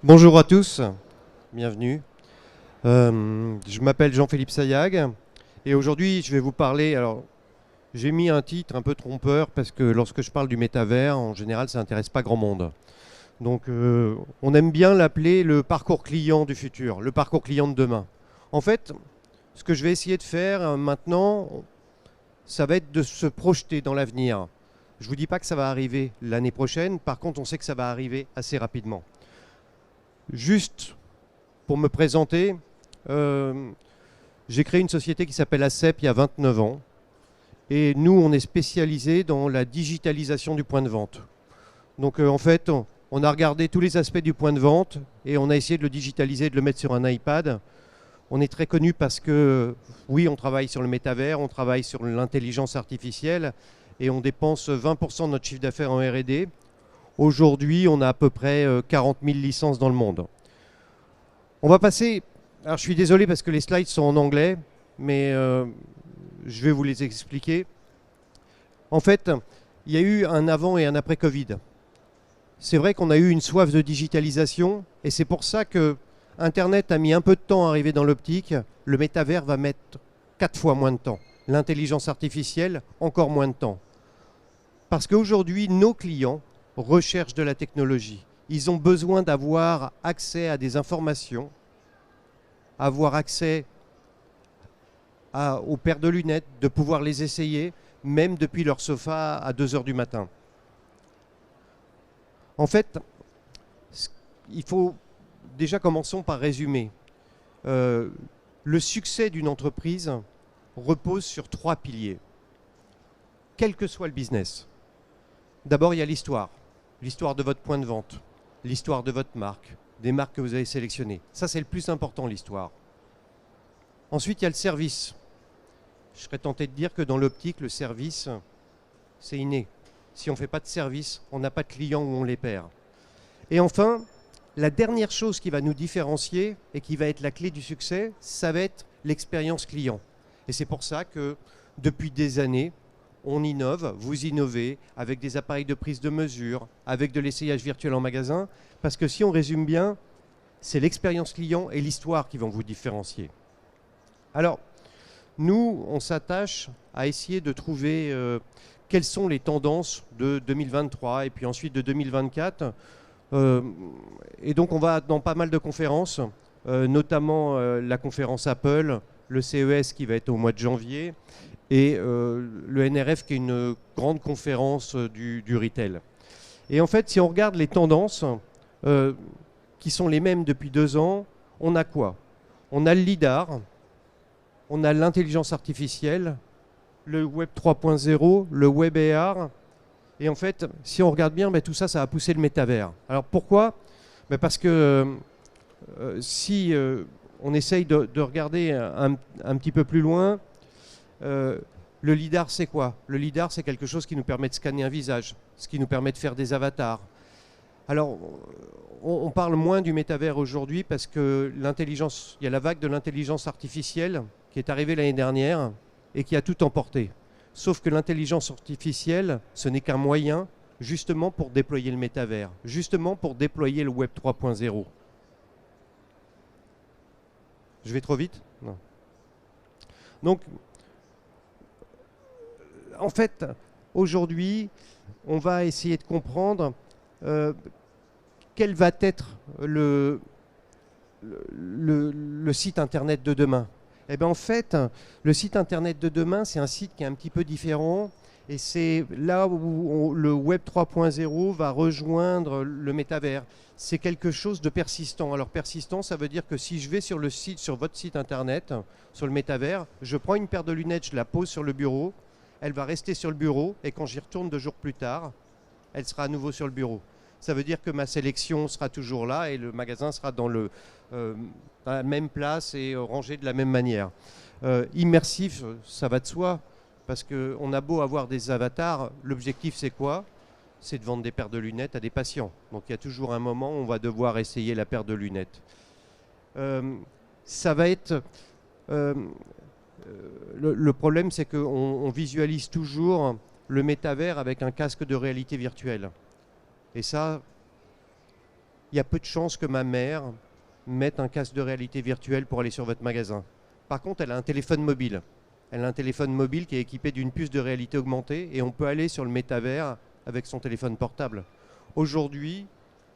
Bonjour à tous, bienvenue. Je m'appelle Jean-Philippe Sayag et aujourd'hui je vais vous parler. Alors, j'ai mis un titre un peu trompeur parce que lorsque je parle du métavers, en général, ça n'intéresse pas grand monde. Donc, on aime bien l'appeler le parcours client du futur, le parcours client de demain. En fait, ce que je vais essayer de faire maintenant, ça va être de se projeter dans l'avenir. Je ne vous dis pas que ça va arriver l'année prochaine, par contre, on sait que ça va arriver assez rapidement. Juste pour me présenter, euh, j'ai créé une société qui s'appelle ACEP il y a 29 ans. Et nous, on est spécialisé dans la digitalisation du point de vente. Donc en fait, on a regardé tous les aspects du point de vente et on a essayé de le digitaliser, de le mettre sur un iPad. On est très connu parce que, oui, on travaille sur le métavers, on travaille sur l'intelligence artificielle et on dépense 20% de notre chiffre d'affaires en R&D. Aujourd'hui, on a à peu près 40 000 licences dans le monde. On va passer. Alors, je suis désolé parce que les slides sont en anglais, mais je vais vous les expliquer. En fait, il y a eu un avant et un après Covid. C'est vrai qu'on a eu une soif de digitalisation et c'est pour ça que Internet a mis un peu de temps à arriver dans l'optique. Le métavers va mettre 4 fois moins de temps. L'intelligence artificielle, encore moins de temps. Parce qu'aujourd'hui, nos clients recherchent de la technologie. Ils ont besoin d'avoir accès à des informations, avoir accès aux paires de lunettes, de pouvoir les essayer, même depuis leur sofa à 2 heures du matin. En fait, il faut déjà commençons par résumer. Le succès d'une entreprise repose sur 3 piliers, quel que soit le business. D'abord, il y a l'histoire de votre point de vente, l'histoire de votre marque, des marques que vous avez sélectionnées. Ça, c'est le plus important, l'histoire. Ensuite, il y a le service. Je serais tenté de dire que dans l'optique, le service, c'est inné. Si on ne fait pas de service, on n'a pas de clients ou on les perd. Et enfin, la dernière chose qui va nous différencier et qui va être la clé du succès, ça va être l'expérience client. Et c'est pour ça que depuis des années, on innove, vous innovez avec des appareils de prise de mesure, avec de l'essayage virtuel en magasin, parce que si on résume bien, c'est l'expérience client et l'histoire qui vont vous différencier. Alors, nous, on s'attache à essayer de trouver quelles sont les tendances de 2023 et puis ensuite de 2024. Et donc, on va dans pas mal de conférences, notamment la conférence Apple, le CES qui va être au mois de janvier, et le NRF qui est une grande conférence du retail. Et en fait, si on regarde les tendances qui sont les mêmes depuis 2 ans, on a quoi? On a le LIDAR, on a l'intelligence artificielle, le Web 3.0, le Web AR. Et en fait, si on regarde bien, tout ça, ça a poussé le métavers. Alors pourquoi? Parce que si on essaye de regarder un petit peu plus loin, le LIDAR, c'est quoi? Le LIDAR, c'est quelque chose qui nous permet de scanner un visage, ce qui nous permet de faire des avatars. Alors, on parle moins du métavers aujourd'hui parce que il y a la vague de l'intelligence artificielle qui est arrivée l'année dernière et qui a tout emporté. Sauf que l'intelligence artificielle, ce n'est qu'un moyen justement pour déployer le métavers, justement pour déployer le Web 3.0. Je vais trop vite? Non. Donc, en fait, aujourd'hui, on va essayer de comprendre quel va être le site internet de demain. Eh bien, en fait, le site internet de demain, c'est un site qui est un petit peu différent. Et c'est là où le Web 3.0 va rejoindre le métavers. C'est quelque chose de persistant. Alors persistant, ça veut dire que si je vais sur le site, sur votre site internet, sur le métavers, je prends une paire de lunettes, je la pose sur le bureau, elle va rester sur le bureau, et quand j'y retourne 2 jours plus tard, elle sera à nouveau sur le bureau. Ça veut dire que ma sélection sera toujours là et le magasin sera dans la même place et rangé de la même manière. Immersif, ça va de soi, parce qu'on a beau avoir des avatars, l'objectif c'est quoi? C'est de vendre des paires de lunettes à des patients. Donc il y a toujours un moment où on va devoir essayer la paire de lunettes. Ça va être... le problème c'est qu'on visualise toujours le métavers avec un casque de réalité virtuelle. Et ça, il y a peu de chances que ma mère mette un casque de réalité virtuelle pour aller sur votre magasin. Par contre, elle a un téléphone mobile. Elle a un téléphone mobile qui est équipé d'une puce de réalité augmentée et on peut aller sur le métavers avec son téléphone portable. Aujourd'hui,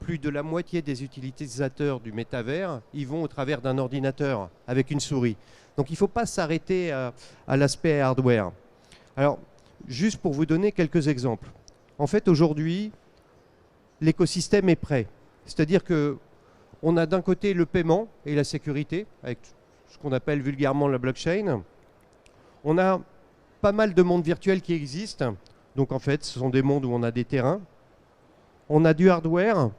plus de la moitié des utilisateurs du métavers y vont au travers d'un ordinateur avec une souris. Donc il ne faut pas s'arrêter à l'aspect hardware. Alors, juste pour vous donner quelques exemples. En fait, aujourd'hui, l'écosystème est prêt. C'est-à-dire qu'on a d'un côté le paiement et la sécurité, avec ce qu'on appelle vulgairement la blockchain. On a pas mal de mondes virtuels qui existent. Donc en fait, ce sont des mondes où on a des terrains. On a du hardware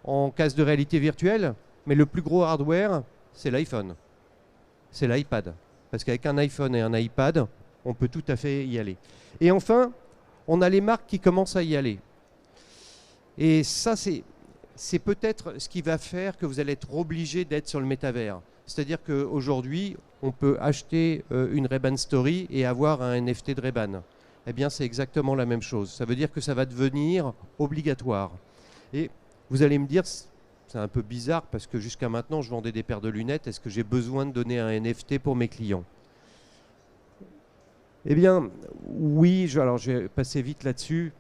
en casque de réalité virtuelle, mais le plus gros hardware, c'est l'iPhone. C'est l'iPad. Parce qu'avec un iPhone et un iPad, on peut tout à fait y aller. Et enfin, on a les marques qui commencent à y aller. Et ça, c'est peut-être ce qui va faire que vous allez être obligé d'être sur le métavers. C'est-à-dire qu'aujourd'hui, on peut acheter une Ray-Ban Story et avoir un NFT de Ray-Ban. Eh bien, c'est exactement la même chose. Ça veut dire que ça va devenir obligatoire. Et vous allez me dire, c'est un peu bizarre parce que jusqu'à maintenant, je vendais des paires de lunettes. Est-ce que j'ai besoin de donner un NFT pour mes clients? Eh bien, oui, alors je vais passer vite là-dessus.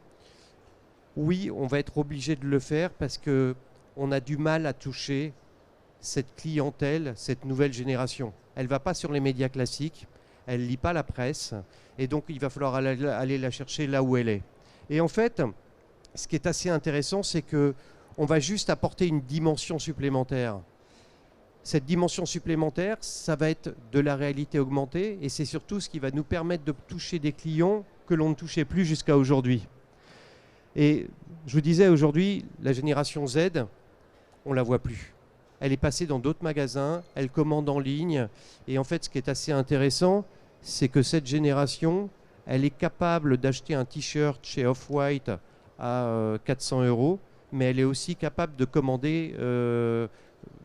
Oui, on va être obligé de le faire parce qu'on a du mal à toucher cette clientèle, cette nouvelle génération. Elle ne va pas sur les médias classiques, elle ne lit pas la presse, et donc il va falloir aller la chercher là où elle est. Et en fait, ce qui est assez intéressant, c'est qu'on va juste apporter une dimension supplémentaire. Cette dimension supplémentaire, ça va être de la réalité augmentée, et c'est surtout ce qui va nous permettre de toucher des clients que l'on ne touchait plus jusqu'à aujourd'hui. Et je vous disais, aujourd'hui, la génération Z, on ne la voit plus. Elle est passée dans d'autres magasins, elle commande en ligne. Et en fait, ce qui est assez intéressant, c'est que cette génération, elle est capable d'acheter un t-shirt chez Off-White à 400 €, mais elle est aussi capable de commander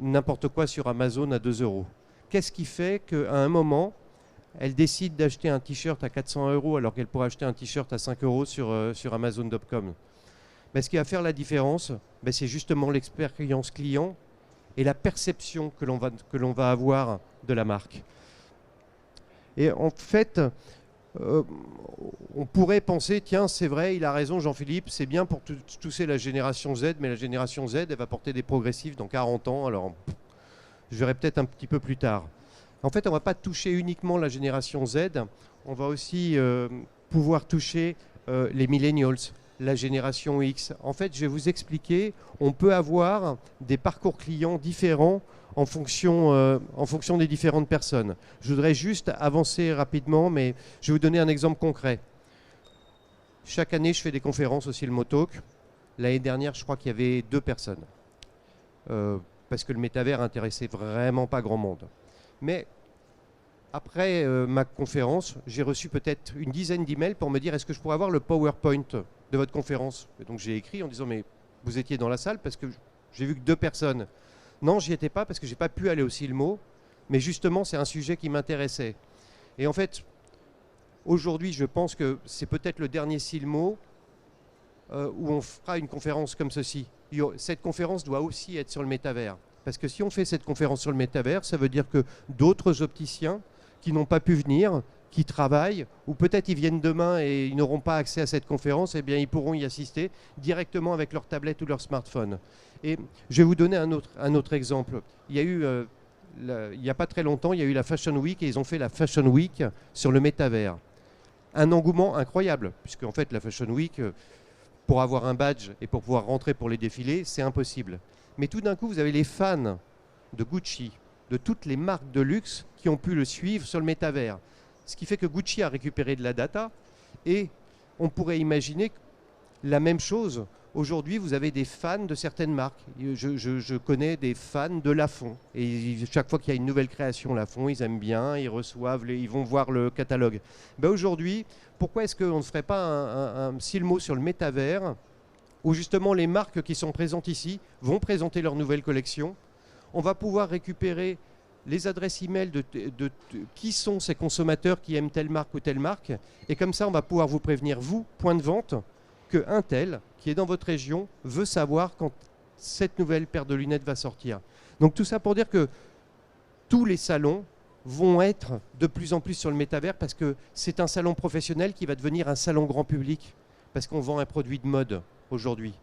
n'importe quoi sur Amazon à 2 €. Qu'est-ce qui fait qu'à un moment, elle décide d'acheter un t-shirt à 400 € alors qu'elle pourrait acheter un t-shirt à 5 € sur Amazon.com? Ce qui va faire la différence, c'est justement l'expérience client et la perception que l'on va avoir de la marque. Et en fait, on pourrait penser, tiens, c'est vrai, il a raison Jean-Philippe, c'est bien pour tousser la génération Z, mais la génération Z, elle va porter des progressifs dans 40 ans, alors je verrai peut-être un petit peu plus tard. En fait, on ne va pas toucher uniquement la génération Z, on va aussi pouvoir toucher les millennials, la génération X. En fait, je vais vous expliquer, on peut avoir des parcours clients différents en fonction des différentes personnes. Je voudrais juste avancer rapidement, mais je vais vous donner un exemple concret. Chaque année, je fais des conférences au Silmotalk. L'année dernière, je crois qu'il y avait 2 personnes. Parce que le métavers intéressait vraiment pas grand monde. Mais après ma conférence, j'ai reçu peut-être une dizaine d'emails pour me dire est-ce que je pourrais avoir le PowerPoint de votre conférence? Et donc j'ai écrit en disant mais vous étiez dans la salle parce que j'ai vu que 2 personnes. Non, j'y étais pas parce que j'ai pas pu aller au Silmo, mais justement c'est un sujet qui m'intéressait. Et en fait, aujourd'hui je pense que c'est peut-être le dernier Silmo où on fera une conférence comme ceci. Cette conférence doit aussi être sur le métavers. Parce que si on fait cette conférence sur le métavers, ça veut dire que d'autres opticiens qui n'ont pas pu venir, qui travaillent, ou peut-être ils viennent demain et ils n'auront pas accès à cette conférence, eh bien ils pourront y assister directement avec leur tablette ou leur smartphone. Et je vais vous donner un autre exemple. Il y a eu, il n'y a pas très longtemps, il y a eu la Fashion Week et ils ont fait la Fashion Week sur le métavers. Un engouement incroyable, puisque en fait la Fashion Week, pour avoir un badge et pour pouvoir rentrer pour les défilés, c'est impossible. Mais tout d'un coup, vous avez les fans de Gucci, de toutes les marques de luxe qui ont pu le suivre sur le métavers. Ce qui fait que Gucci a récupéré de la data et on pourrait imaginer la même chose. Aujourd'hui, vous avez des fans de certaines marques. Je connais des fans de Lafon. Et chaque fois qu'il y a une nouvelle création Lafon, ils aiment bien, ils reçoivent, ils vont voir le catalogue. Aujourd'hui, pourquoi est-ce qu'on ne ferait pas un Silmo sur le métavers où justement les marques qui sont présentes ici vont présenter leur nouvelle collection? On va pouvoir récupérer les adresses e-mail de qui sont ces consommateurs qui aiment telle marque ou telle marque. Et comme ça, on va pouvoir vous prévenir, vous, point de vente, qu'un tel qui est dans votre région veut savoir quand cette nouvelle paire de lunettes va sortir. Donc tout ça pour dire que tous les salons vont être de plus en plus sur le métavers parce que c'est un salon professionnel qui va devenir un salon grand public parce qu'on vend un produit de mode aujourd'hui.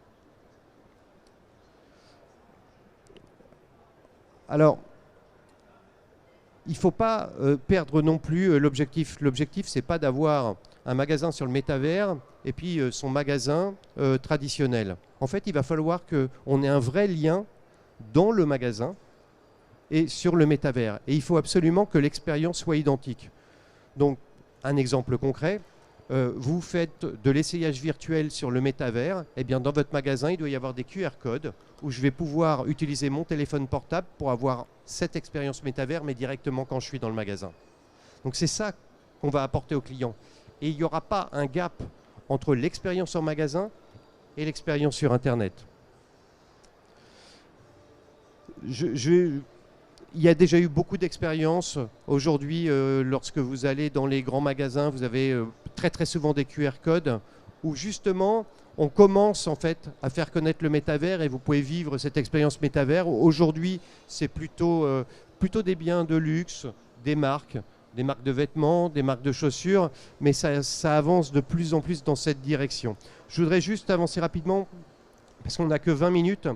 Alors, il ne faut pas perdre non plus l'objectif. L'objectif, ce n'est pas d'avoir un magasin sur le métavers et puis son magasin traditionnel. En fait, il va falloir qu'on ait un vrai lien dans le magasin et sur le métavers. Et il faut absolument que l'expérience soit identique. Donc, un exemple concret, vous faites de l'essayage virtuel sur le métavers, et bien dans votre magasin, il doit y avoir des QR codes où je vais pouvoir utiliser mon téléphone portable pour avoir cette expérience métavers, mais directement quand je suis dans le magasin. Donc c'est ça qu'on va apporter aux clients. Et il n'y aura pas un gap entre l'expérience en magasin et l'expérience sur Internet. Il y a déjà eu beaucoup d'expériences. Aujourd'hui, lorsque vous allez dans les grands magasins, vous avez très très souvent des QR codes où justement on commence en fait à faire connaître le métavers et vous pouvez vivre cette expérience métavers. Aujourd'hui, c'est plutôt des biens de luxe, des marques de vêtements, des marques de chaussures, mais ça avance de plus en plus dans cette direction. Je voudrais juste avancer rapidement, parce qu'on n'a que 20 minutes.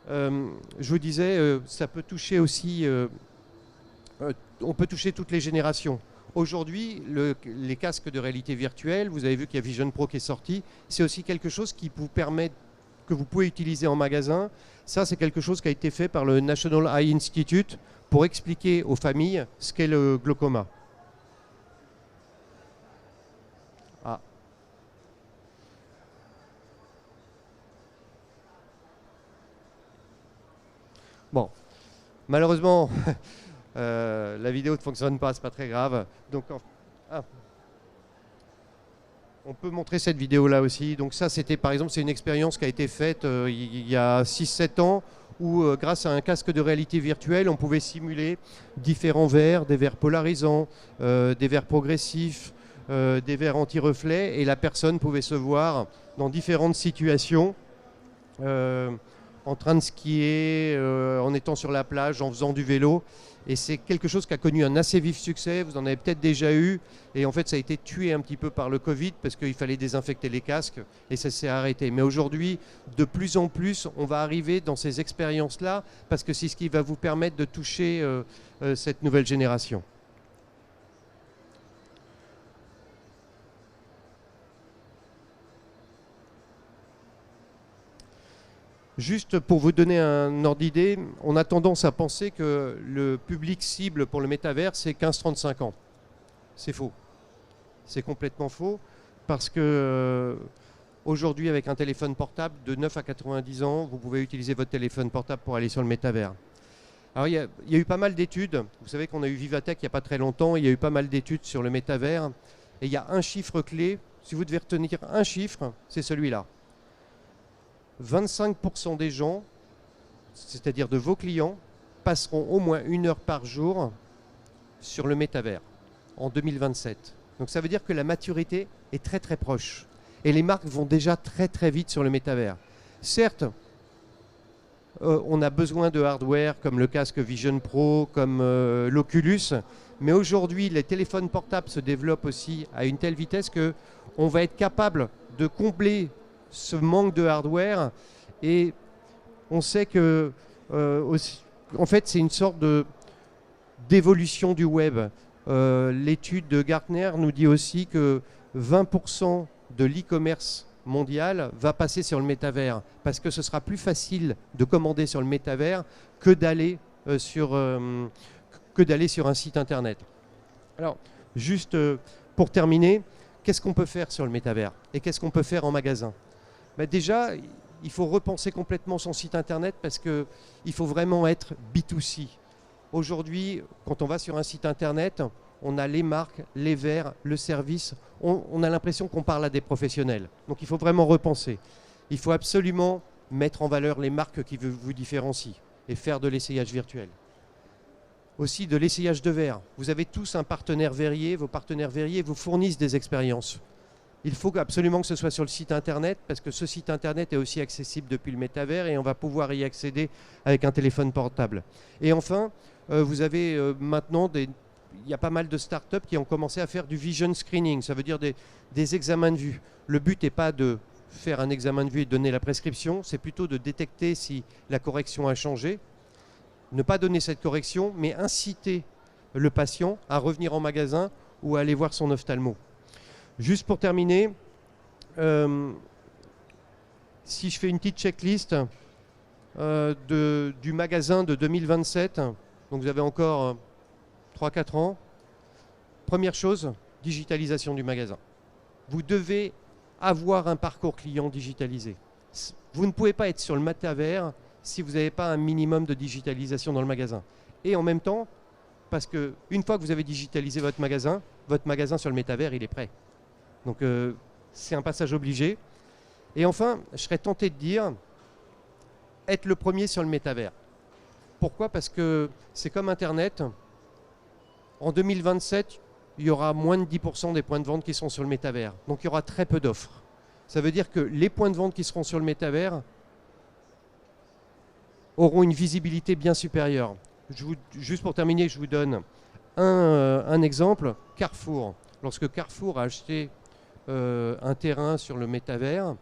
Je vous disais, ça peut toucher aussi, on peut toucher toutes les générations. Aujourd'hui, les casques de réalité virtuelle, vous avez vu qu'il y a Vision Pro qui est sorti, c'est aussi quelque chose qui vous permet, que vous pouvez utiliser en magasin. Ça, c'est quelque chose qui a été fait par le National Eye Institute pour expliquer aux familles ce qu'est le glaucoma. Ah. Bon, malheureusement, la vidéo ne fonctionne pas, c'est pas très grave. Donc, on peut montrer cette vidéo-là aussi. Donc ça, c'était par exemple, c'est une expérience qui a été faite il y a 6-7 ans où grâce à un casque de réalité virtuelle, on pouvait simuler différents verres, des verres polarisants, des verres progressifs, des verres anti-reflets, et la personne pouvait se voir dans différentes situations, en train de skier, en étant sur la plage, en faisant du vélo. Et c'est quelque chose qui a connu un assez vif succès, vous en avez peut-être déjà eu, et en fait ça a été tué un petit peu par le Covid parce qu'il fallait désinfecter les casques et ça s'est arrêté. Mais aujourd'hui, de plus en plus, on va arriver dans ces expériences-là parce que c'est ce qui va vous permettre de toucher cette nouvelle génération. Juste pour vous donner un ordre d'idée, on a tendance à penser que le public cible pour le métavers, c'est 15-35 ans. C'est faux. C'est complètement faux parce que aujourd'hui, avec un téléphone portable de 9 à 90 ans, vous pouvez utiliser votre téléphone portable pour aller sur le métavers. Alors, il y a eu pas mal d'études. Vous savez qu'on a eu Vivatech il n'y a pas très longtemps. Il y a eu pas mal d'études sur le métavers. Et il y a un chiffre clé. Si vous devez retenir un chiffre, c'est celui-là. 25% des gens, c'est-à-dire de vos clients, passeront au moins 1 heure par jour sur le métavers en 2027. Donc ça veut dire que la maturité est très très proche. Et les marques vont déjà très très vite sur le métavers. Certes, on a besoin de hardware comme le casque Vision Pro, comme l'Oculus, mais aujourd'hui les téléphones portables se développent aussi à une telle vitesse qu'on va être capable de combler ce manque de hardware, et on sait que en fait c'est une sorte d'évolution du web. L'étude de Gartner nous dit aussi que 20% de l'e-commerce mondial va passer sur le métavers parce que ce sera plus facile de commander sur le métavers que d'aller sur un site internet. Alors juste pour terminer, qu'est-ce qu'on peut faire sur le métavers et qu'est-ce qu'on peut faire en magasin? Déjà, il faut repenser complètement son site internet parce qu'il faut vraiment être B2C. Aujourd'hui, quand on va sur un site internet, on a les marques, les verres, le service. On a l'impression qu'on parle à des professionnels. Donc il faut vraiment repenser. Il faut absolument mettre en valeur les marques qui vous différencient et faire de l'essayage virtuel. Aussi de l'essayage de verre. Vous avez tous un partenaire verrier. Vos partenaires verriers vous fournissent des expériences. Il faut absolument que ce soit sur le site internet, parce que ce site internet est aussi accessible depuis le métavers et on va pouvoir y accéder avec un téléphone portable. Et enfin, vous avez maintenant il y a pas mal de startups qui ont commencé à faire du vision screening, ça veut dire des examens de vue. Le but n'est pas de faire un examen de vue et de donner la prescription, c'est plutôt de détecter si la correction a changé, ne pas donner cette correction, mais inciter le patient à revenir en magasin ou à aller voir son ophtalmo. Juste pour terminer, si je fais une petite checklist du magasin de 2027, donc vous avez encore 3-4 ans, première chose, digitalisation du magasin. Vous devez avoir un parcours client digitalisé. Vous ne pouvez pas être sur le métavers si vous n'avez pas un minimum de digitalisation dans le magasin. Et en même temps, parce qu'une fois que vous avez digitalisé votre magasin sur le métavers, il est prêt. Donc c'est un passage obligé. Et enfin, je serais tenté de dire, être le premier sur le métavers. Pourquoi? Parce que c'est comme Internet. En 2027, il y aura moins de 10% des points de vente qui seront sur le métavers. Donc il y aura très peu d'offres. Ça veut dire que les points de vente qui seront sur le métavers auront une visibilité bien supérieure. Juste pour terminer, je vous donne un exemple. Carrefour. Lorsque Carrefour a acheté un terrain sur le métavers,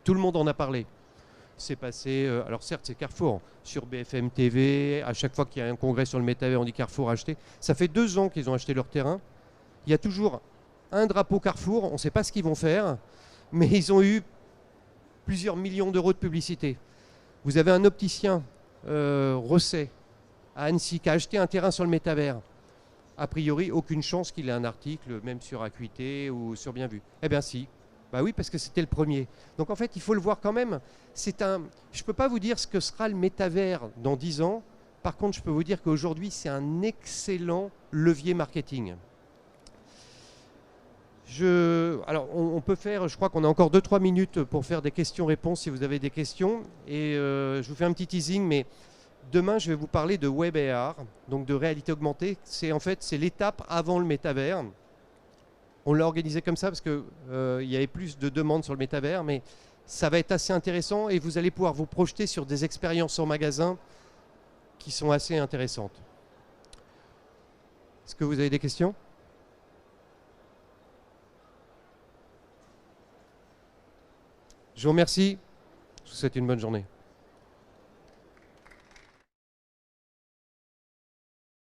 tout le monde en a parlé. C'est passé, alors certes c'est Carrefour, sur BFM TV, à chaque fois qu'il y a un congrès sur le métavers, on dit Carrefour a acheté. Ça fait 2 ans qu'ils ont acheté leur terrain. Il y a toujours un drapeau Carrefour, on ne sait pas ce qu'ils vont faire, mais ils ont eu plusieurs millions d'euros de publicité. Vous avez un opticien, Rosset, à Annecy, qui a acheté un terrain sur le métavers. A priori, aucune chance qu'il ait un article, même sur Acuité ou sur Bienvu. Eh bien si. Bah oui, parce que c'était le premier. Donc en fait, il faut le voir quand même. Je ne peux pas vous dire ce que sera le métavers dans 10 ans. Par contre, je peux vous dire qu'aujourd'hui, c'est un excellent levier marketing. Alors, on peut faire, je crois qu'on a encore 2-3 minutes pour faire des questions-réponses si vous avez des questions. Et je vous fais un petit teasing, mais demain, je vais vous parler de Web AR, donc de réalité augmentée. C'est l'étape avant le métavers. On l'a organisé comme ça parce qu'il y avait plus de demandes sur le métavers, mais ça va être assez intéressant et vous allez pouvoir vous projeter sur des expériences en magasin qui sont assez intéressantes. Est-ce que vous avez des questions ? Je vous remercie. Je vous souhaite une bonne journée.